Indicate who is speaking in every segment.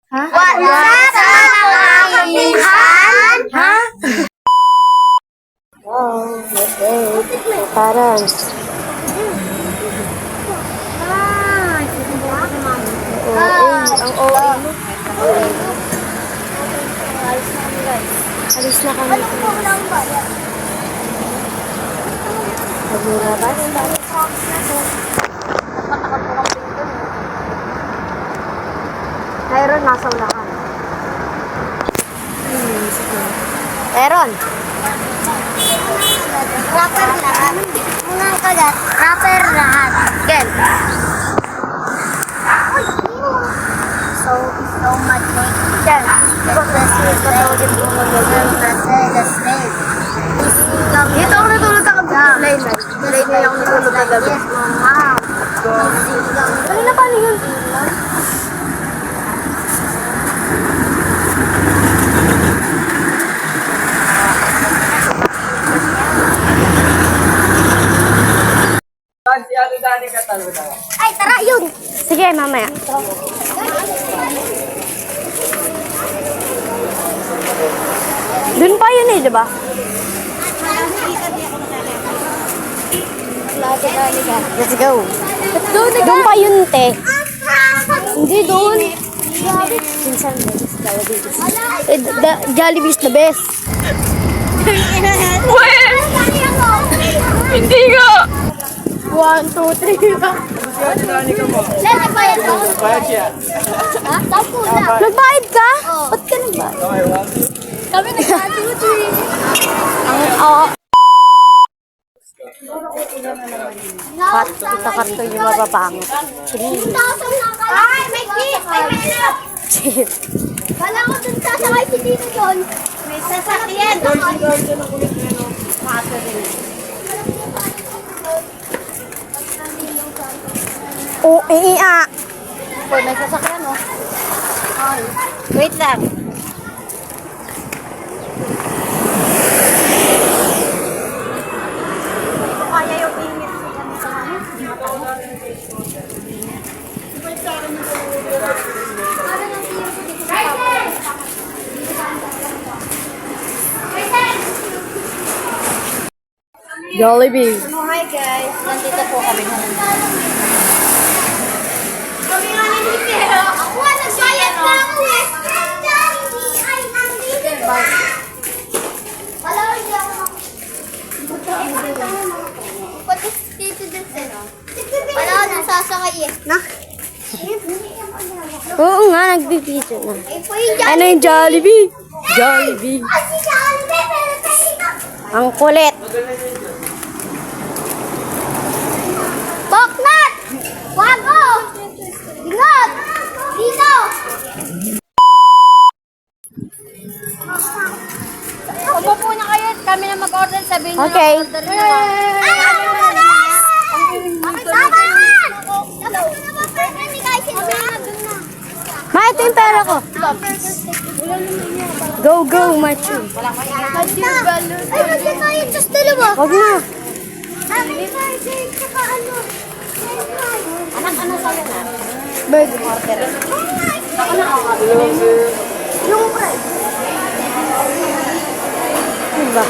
Speaker 1: Ha?
Speaker 2: What's up, mga kapinsan?
Speaker 1: Ha? Wow, okay. Parents. Ang OA mo. Alis na kami. Maglulabas. Mayroon, nasa ulangan. Aaron.
Speaker 2: Rapper lahat. Mga kagat, rapper lahat.
Speaker 1: Ken.
Speaker 2: So much like
Speaker 1: Ken. Dito ako natulog sa kabila. Late na ako natulog sa gabi.
Speaker 2: Yes, mama.
Speaker 1: Kanina paano yun?
Speaker 2: Ay, tara, yun.
Speaker 1: Sige, mamaya. Dun pa yun eh, diba? Let's go. Doon pa yun, te. Hindi doon. Pinsan, Jollibee is the best. Hindi nga. 1, 2, 3.
Speaker 2: Lala, bayad ko. Bayad siya. Ha? Sampu na.
Speaker 1: Nagbayad ka? Ba't ka nagbayad?
Speaker 2: Kami nag-2, 3.
Speaker 1: Oo. Karto yung mababangit.
Speaker 2: Ay, may kit! May hello!
Speaker 1: Shit.
Speaker 2: Wala ko dun sasakay si Dino doon. May sasakyan.
Speaker 1: Oo,
Speaker 2: May sasakyan, oh.
Speaker 1: Wait lang.
Speaker 2: Kaya yung init sa
Speaker 1: Jollibee.
Speaker 2: Hi guys, nandito po kami ngayon. Kami nga nandito. Ako nagbayad na ako eh. Ay, nandito. Wala ko hindi ako pati dito din sila. Wala ko nang sasakay eh.
Speaker 1: Na? Oo nga, nagbibideo na.
Speaker 2: Eh, po yung
Speaker 1: Ano yung Jollibee? Jollibee.
Speaker 2: Ah, si Jollibee, pero kanina.
Speaker 1: Ang kulit.
Speaker 2: Boknat! Wago! Bingot! Dito!
Speaker 3: Umupo na kayo. Kami na mag-order. Sabihin nyo
Speaker 1: Okay.
Speaker 3: na order nyo.
Speaker 2: Ay, ano ba na? Sabahan! Dapat ko naman pwede ni guys.
Speaker 1: Ma, ito yung pera ko. Go, go, Machu.
Speaker 2: Ay, kasi tayo just dalawa.
Speaker 1: Wag na.
Speaker 2: Akin birthday, tsaka ano.
Speaker 3: Anak, ano sa'yo na?
Speaker 1: Burger.
Speaker 2: Yung bread.
Speaker 1: Diba?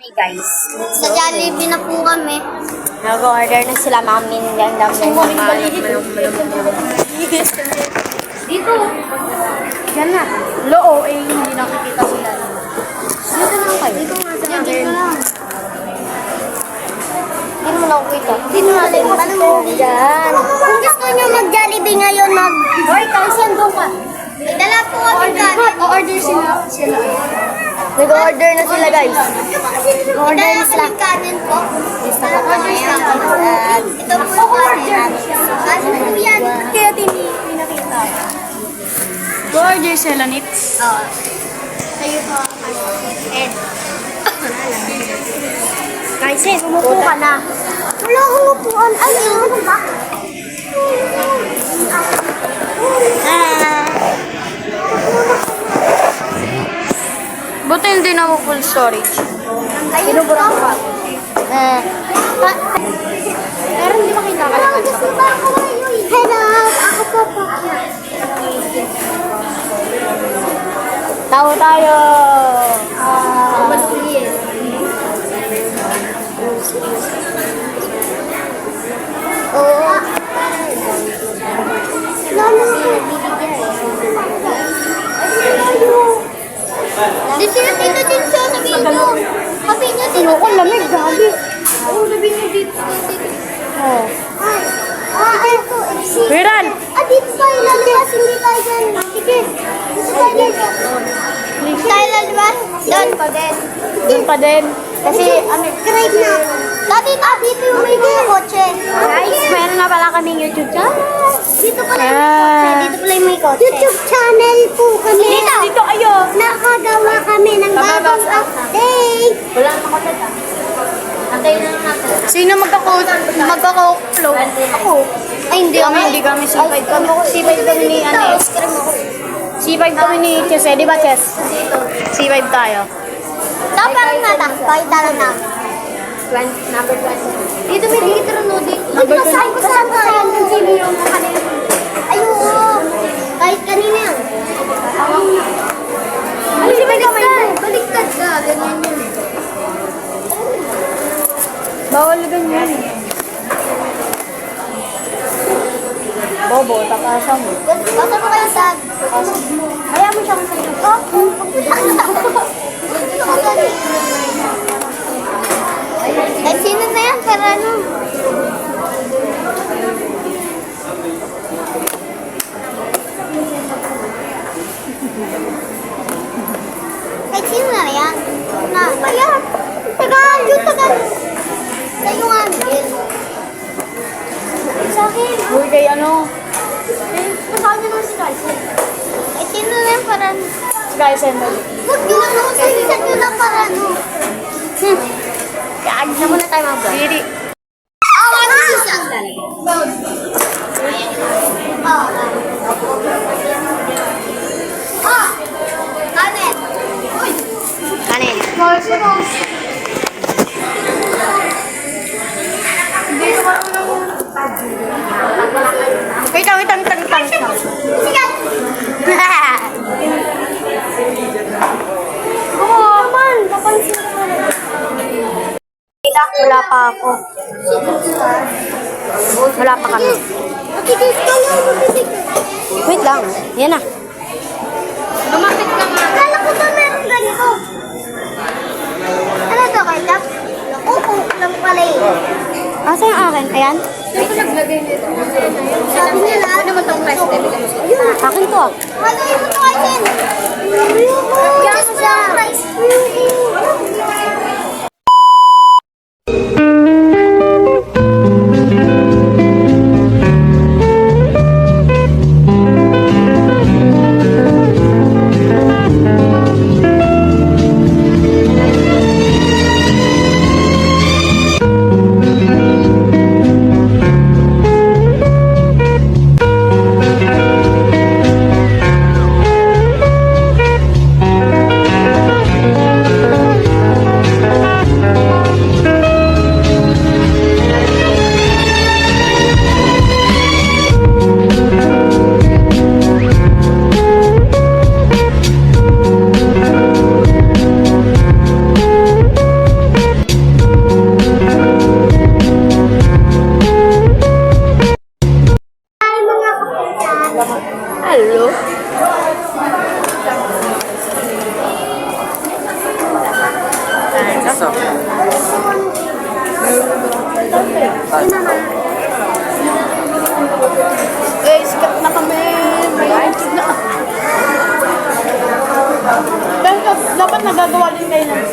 Speaker 3: Hey guys.
Speaker 2: Sa Jollibee na po kami.
Speaker 1: Nag-order na sila, mami. Ang dami na
Speaker 3: Dito.
Speaker 1: Yan na.
Speaker 3: Loo, eh, hindi nakikita sila.
Speaker 1: Dito lang kayo.
Speaker 2: Dito nga sa akin.
Speaker 1: Hindi mo lang kita.
Speaker 2: Dito natin.
Speaker 1: Yan.
Speaker 2: Kung gusto nyo mag-Jollibee ngayon,
Speaker 3: Hoy, Tyson, doon ka.
Speaker 2: may dala po kami kanin.
Speaker 3: O-order sila.
Speaker 1: Nag-order na sila, guys.
Speaker 2: May dala kami kanin po.
Speaker 3: Order sila.
Speaker 2: Ito po yung kanin. Kaso po yan.
Speaker 3: Kaya pinakita. Go-order sila, Nits.
Speaker 2: Oo. Kayo po. Ed.
Speaker 1: Guys, umupo ka na.
Speaker 2: Wala akong upuan. Ay, ano ba?
Speaker 3: Buti hindi na mo full storage.
Speaker 2: Pinubura ko pa.
Speaker 3: Pero hindi makita ka lang.
Speaker 2: Gusto ba ako ngayon?
Speaker 3: Tao tayo.
Speaker 2: Madumi eh. Oo. Lalo na Di sila dito din siya, sabihin nyo. Sabihin nyo dito.
Speaker 3: Ako lamig, gabi.
Speaker 2: Oo, sabihin nyo dito.
Speaker 3: Oh.
Speaker 2: Ay ko,
Speaker 3: Viral.
Speaker 2: dito tayo lalabas, hindi tayo dyan. Sige, dito tayo dito. Tayo lalabas? Doon pa din.
Speaker 3: Doon pa din.
Speaker 2: Kasi, grade na. Dito yung may mga kotse.
Speaker 3: Guys, meron na pala kaming YouTube channel.
Speaker 2: Dito pala yung may kotse. Dito pala yung may kotse. YouTube channel po kami.
Speaker 3: Dito kayo.
Speaker 2: Nakagawa kami ng bagong update.
Speaker 3: Wala naman ako dyan. Antayin na lang natin.
Speaker 1: Sino magkaka-upload?
Speaker 2: Ako. Ay, hindi ako.
Speaker 1: Hindi kami C5 kami.
Speaker 2: C5 kami ni ano.
Speaker 1: C5 kami ni Chess eh. Di ba Chess? C5 tayo.
Speaker 2: Parang nata. Pakita lang na.
Speaker 3: Number 20.
Speaker 2: Dito may dito no dito. Basahin ko saan tayo ng sino yung kanina. Ayun. Kahit kanina yan. Ay, baliktad ka. Ganyan yun.
Speaker 3: Bawal ganyan. Bobo, takasan mo.
Speaker 2: Basta mo kayo sa...
Speaker 3: Kaya mo siyang sayo.
Speaker 2: Ay, sino na yan? Para ano? Ay, sino na yan? Ayan. Tagal, yun tagal. Sa'yo nga, Miguel. Sa akin.
Speaker 3: Uy, kay ano?
Speaker 2: Kasama niya naman si Carson. Ay, sino na yan? Para ano?
Speaker 3: Guys, and
Speaker 2: Huwag yun ako sa isa nyo lang para ano.
Speaker 3: Kaya na muna tayo mag-vlog.
Speaker 1: Diri.
Speaker 2: Ano isa ang talaga? Kanin. Uy.
Speaker 1: Kanin. Wait lang.
Speaker 2: Sige.
Speaker 1: Oo, man. Papansin ko. Wala pa ako. Wala pa kami.
Speaker 2: Matigis ka lang. Matigis ka.
Speaker 1: Wait lang. Yan na.
Speaker 2: Lumapit ka nga. Akala ko ba meron ganito? Ano to, ketchup? Opo, lang pala eh.
Speaker 1: Asa yung akin? Ayan.
Speaker 2: Sabi niya lahat. Ano naman itong price level?
Speaker 1: Akin to ah.
Speaker 2: Ano yung ito akin? Just siya.
Speaker 1: Hello. Guys, sikat na kami. May YouTube na. Dapat nagagawa din kayo ng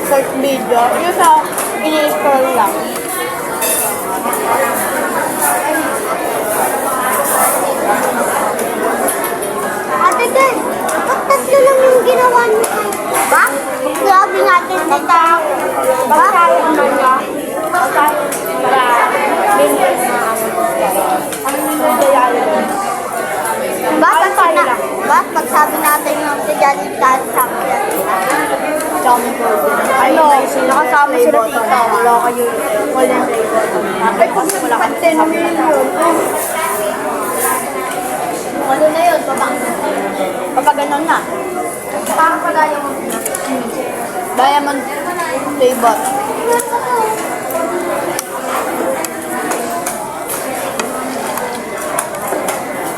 Speaker 1: short video. Yung sa ini-scroll lang.
Speaker 2: Ate Jen, ba't tatlo lang yung ginawa niyo? Ba? Grabe natin dito.
Speaker 3: Pagkain naman ka. Pagkain para minsan na ang minsan dayali.
Speaker 2: Ba, pag sabi natin yung si Johnny Tan sa akin.
Speaker 3: Chocolate golden. Ano? Nakasama sila tita. Wala kayo. Golden flavor. Ay, kasi wala kayo. 10 million.
Speaker 2: Ano na yun, babang?
Speaker 3: Kapag ganun na.
Speaker 2: Parang pa diamond na.
Speaker 1: Diamond flavor.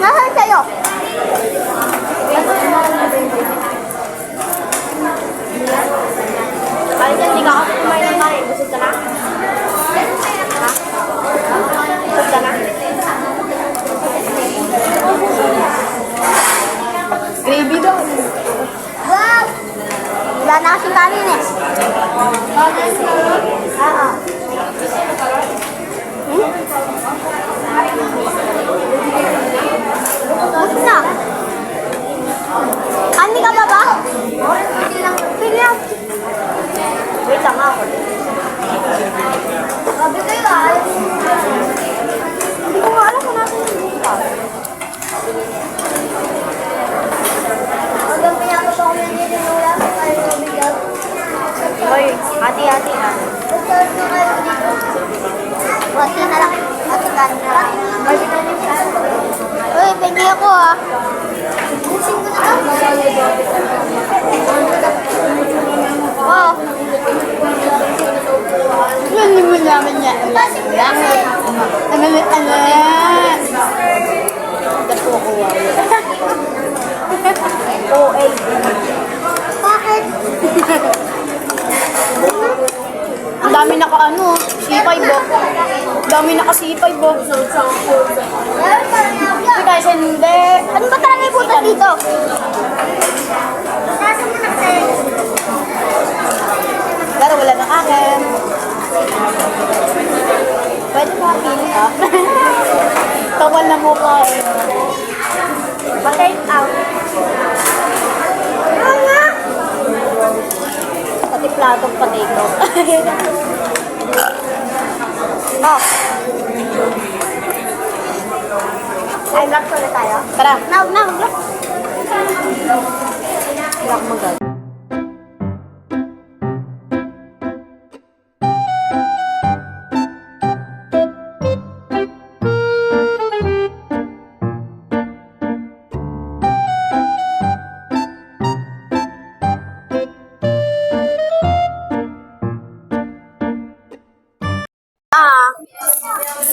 Speaker 2: Nasaan sa'yo?
Speaker 3: Kahit hindi ka ako kumain ng kain, busog ka na? Ha? Busog ka na?
Speaker 1: Gravy daw.
Speaker 2: Wow! Wala na kasing kanin eh. Oo. Bukod na. Kandi ka ba ba? Sige.
Speaker 3: Wait lang ako.
Speaker 2: Sabi kayo ah.
Speaker 3: Hindi ko nga alam kung natin yung buka.
Speaker 2: Hanggang pinapasok ko yung dinula. Kaya mabigat.
Speaker 3: Hoy, hati-hati ha.
Speaker 2: Bukod na kayo dito. Konti na lang. At kanin na lang. Uy, pwede ako ah. Busin ko na lang. Oh.
Speaker 1: Hindi mo naman niya. Ano? Dapo ko wow.
Speaker 3: OA.
Speaker 2: Bakit?
Speaker 1: Ang dami naka-ano, C5 bo. Ang dami naka-C5 bo. Kasi guys, hindi.
Speaker 2: Ano ba talaga yung butas dito? Nasa mo na kasi.
Speaker 1: Pero wala nang akin. Pwede mo pili ha? Tawal na mukha eh.
Speaker 3: Pa-take out.
Speaker 2: Ano nga?
Speaker 1: Pati platong potato.
Speaker 3: Oh. Ay, lock ko na tayo.
Speaker 1: Tara.
Speaker 2: Mag-lock.
Speaker 1: Rock magal.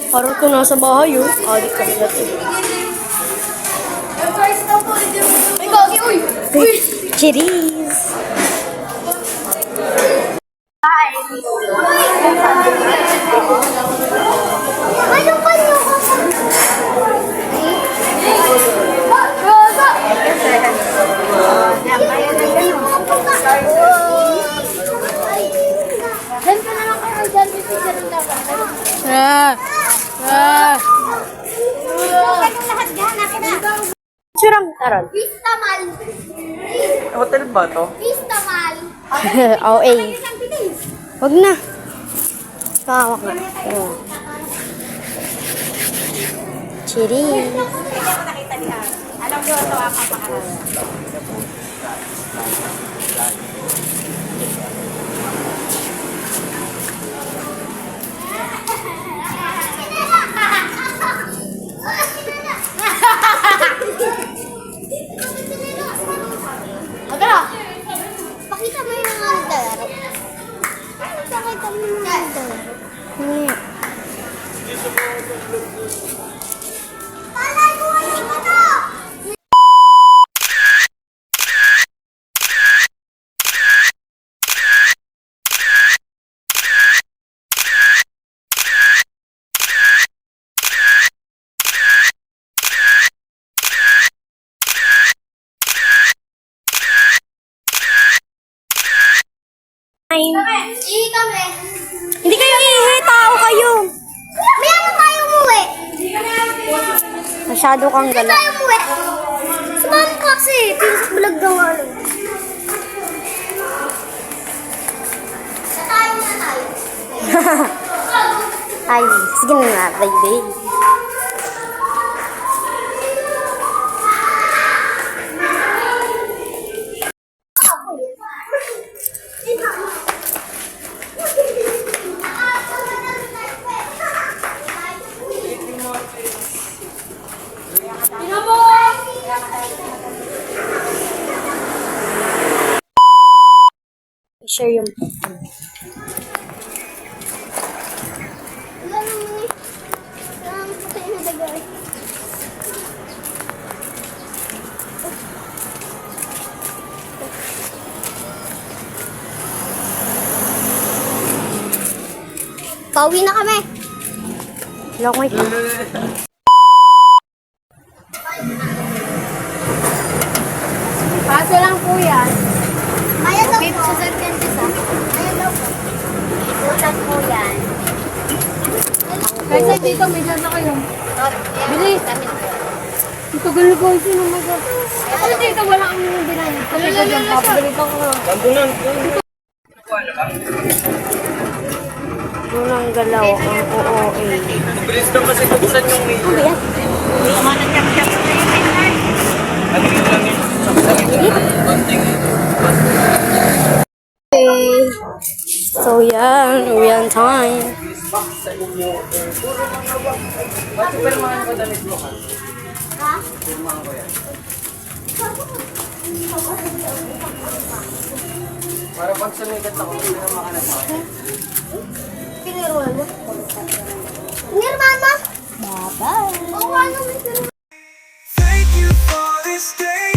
Speaker 3: Parang ko nasa bahay yun. Adik ka sila ito. Cheers!
Speaker 2: Ano pa nyo ko? Diyan ka na lang kayo. Diyan ka rin dapat. Kayong lahat gahanap na.
Speaker 3: Surang taron.
Speaker 2: Pistamal.
Speaker 4: Hotel ba to?
Speaker 2: Pistamal.
Speaker 3: OA.
Speaker 2: Isang bilis.
Speaker 3: Wag na. Hawak na. Cheers!
Speaker 2: Agara. Pakita mo yung mga naglalaro. Pakita mo yung mga naglalaro. Palay mo yung mata! Kami.
Speaker 3: Hindi kayo ihi, tao kayo.
Speaker 2: May ano tayo umuwi?
Speaker 3: Masyado kang
Speaker 2: May
Speaker 3: gala.
Speaker 2: tayo umuwi. Sumama ko kasi. Pinas bulag daw nga ano. Sa tayo na tayo.
Speaker 3: Ay, sige na, baby. share yung...
Speaker 2: Wala naman eh. Wala naman sa inyo nagay. Pauwi na kami.
Speaker 3: Wala ko Kaso lang po yan.
Speaker 2: Ayan daw po. Sa Serpentes ah. Ayan daw po. Ulan po yan.
Speaker 3: Kaysa dito, may na kayo. Bilis! Ito gulo ko sino mag- Ano dito, wala kang binayad. Kami ko dyan, papagalitan ko na. Unang galaw ang OOA.
Speaker 4: Bilis na kasi buksan yung may... Ano yun lang yun?
Speaker 3: Okay. So yan, we on time.
Speaker 4: Para pag sumikat ako, hindi na makanap ako.
Speaker 2: Pinirwan mo. Pinirwan mo? Bye-bye. Oo, ano may pinirwan?
Speaker 5: Thank you for this day.